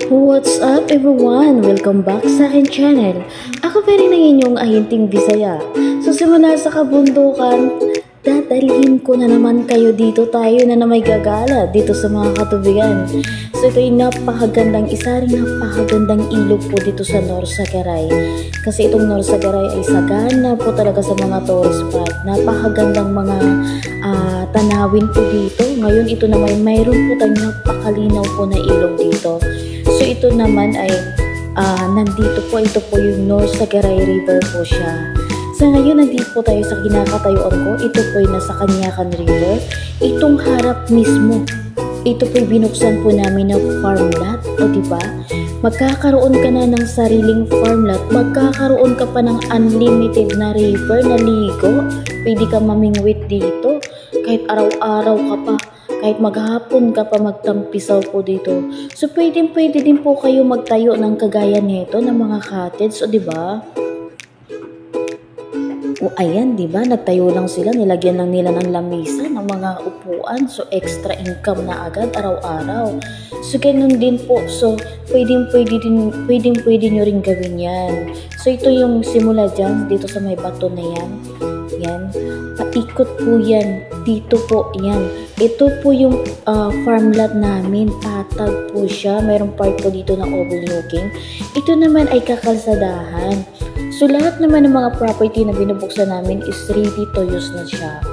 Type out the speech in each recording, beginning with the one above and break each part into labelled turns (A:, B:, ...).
A: What's up everyone? Welcome back sa akin channel. Ako pa rin ang inyong ahinting Bisaya. So simula sa kabundukan, dadalhin ko na naman kayo dito, tayo na may gagala dito sa mga katubigan. So ito yung napakagandang napakagandang ilog po dito sa Norsagaray. Kasi itong Norsagaray ay sagana po talaga sa mga tourist spot. Napakagandang mga tanawin po dito. Ngayon ito naman mayroon po tayong napakalinaw po na ilog dito. So ito naman ay nandito po, ito po yung Norsagaray River po siya. Sa ngayon, nandito po tayo sa kinakatayuan ko. Ito po ay nasa Canyacan River. Itong harap mismo, ito po ay binuksan po namin ng farm lot. O diba? Magkakaroon ka na ng sariling farm lot. Magkakaroon ka pa ng unlimited na river na ligo. Pwede ka mamingwit dito. Kahit araw-araw ka pa. Kahit maghapon ka pa magtampisaw po dito. So pwede din po kayo magtayo ng kagaya nito ng mga cottage. O diba? O ayan, diba? Nagtayo lang sila, nilagyan lang nila ng lamisa, ng mga upuan. So extra income na agad araw-araw. So ganun din po. So pwede nyo rin gawin yan. So ito yung simula dyan, dito sa may bato na yan. Yan. Paikot po yan. Dito po yan. Ito po yung farm lot namin. Patag po siya. Mayroong part po dito na overlooking. Ito naman ay kakalsadahan. So lahat naman ng mga property na binubuksan namin is ready to use na siya.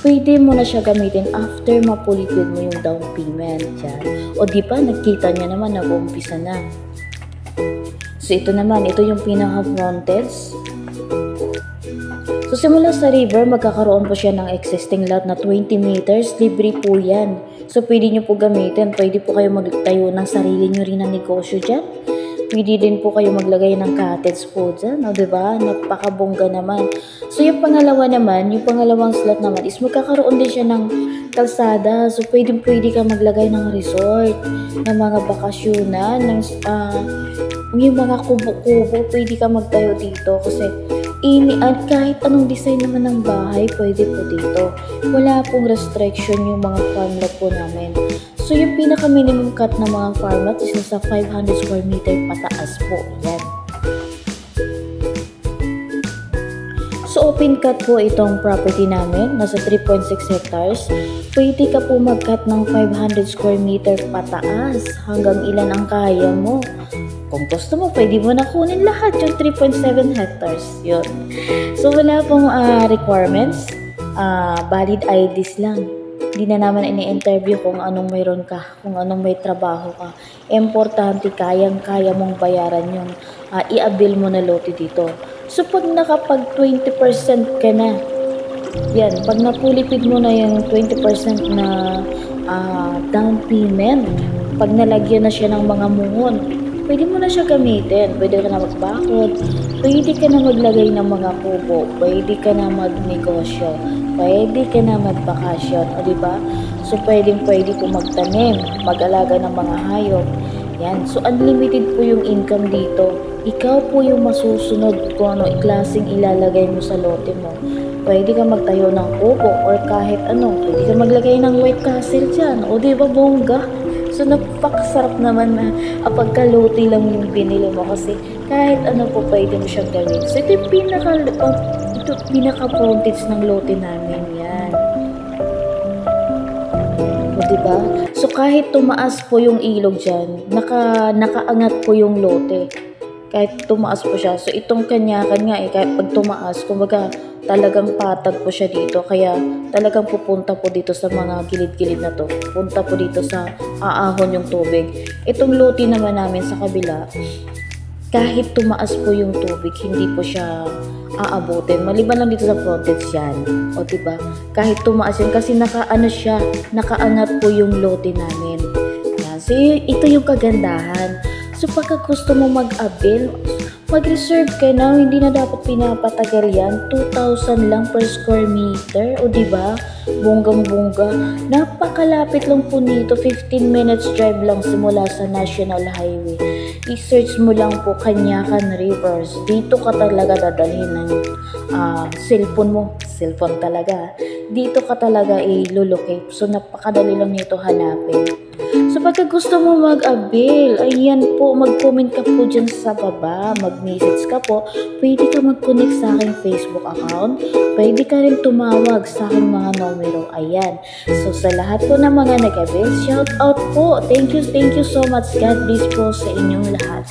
A: Pwede mo na siya gamitin after mapulipid mo yung down payment. Yan. O di ba, nagkita niya naman, nag-uumpisa na. So ito naman, ito yung pinaka-frontage. So simula sa river, magkakaroon po siya ng existing lot na 20 meters. Libre po yan. So pwede nyo po gamitin. Pwede po kayo magtayo ng sarili nyo rin na negosyo dyan. Pwede din po kayo maglagay ng cottage po dyan. O diba? Napakabongga naman. So yung pangalawa naman, yung pangalawang slot naman is magkakaroon din siya ng kalsada. So pwede ka maglagay ng resort, ng mga bakasyonan, ng yung mga kubo-kubo. Pwede ka magtayo dito kasi at kahit anong design naman ng bahay, pwede po dito. Wala pong restriction yung mga farm lot po namin. So yung pinaka-minimum cut na mga farm lot is nasa 500 square meter pataas po. Yan. So open cut po itong property namin. Nasa 3.6 hectares. Pwede ka po mag-cut ng 500 square meter pataas. Hanggang ilan ang kaya mo. Kung gusto mo, pwede mo na kunin lahat yung 3.7 hectares. Yun. So, wala pong requirements. Valid IDs lang. Hindi na naman ini-interview kung anong mayroon ka, kung anong may trabaho ka. Importante, kayang-kaya mong bayaran yung i-avail mo na lote dito. So, pag nakapag 20% ka na, yan, pag napulipid mo na yung 20% na down payment, pag nalagyan na siya ng mga muhon, pwede mo na siya gamitin. Pwede ka na magbakod. Pwede ka na maglagay ng mga kubo. Pwede ka na magnegosyo. Pwede ka na magbakasyon. O diba? So, pwede po magtanim, mag-alaga ng mga hayop. Yan. So, unlimited po yung income dito. Ikaw po yung masusunod kung ano klaseng ilalagay mo sa lote mo. Pwede ka magtayo ng kubo or kahit ano. Pwede ka maglagay ng White Castle dyan. O diba, bongga? So, napakasarap naman na pagkaluti lang yung binili mo kasi kahit ano po pwede mo siyang gawin. So, ito yung pinaka-frontage ng lote namin. Yan. O, diba? So, kahit tumaas po yung ilog dyan, nakaangat po yung lote. Kahit tumaas po siya. So, itong Canyacan nga kahit pag tumaas, kumbaga, talagang patag po siya dito. Kaya talagang pupunta po dito sa mga gilid-gilid na to. Punta po dito sa aahon yung tubig. Itong lote naman namin sa kabila, kahit tumaas po yung tubig, hindi po siya aabutin. Maliban lang dito sa frontage yan. O diba? Kahit tumaas yan, kasi nakaangat po yung lote namin. Yan. So ito yung kagandahan. So pagka gusto mo mag-avail, mag-reserve ka na, hindi na dapat pinapatagal yan. 2,000 lang per square meter. O diba? Bonggang-bongga. Napakalapit lang po nito. 15 minutes drive lang simula sa National Highway. I-search mo lang po Canyacan Rivers. Dito ka talaga dadalhin ng cellphone mo. Cellphone talaga. Dito ka talaga i-locate. So napakadali lang nito hanapin. So Kapag gusto mo mag-avail, ayan po, mag-comment ka po dyan sa baba, mag-message ka po, pwede ka mag-connect sa aking Facebook account, pwede ka rin tumawag sa aking mga numero, ayan. So sa lahat po ng mga nag-avail, shout out po, thank you so much, God bless po sa inyong lahat.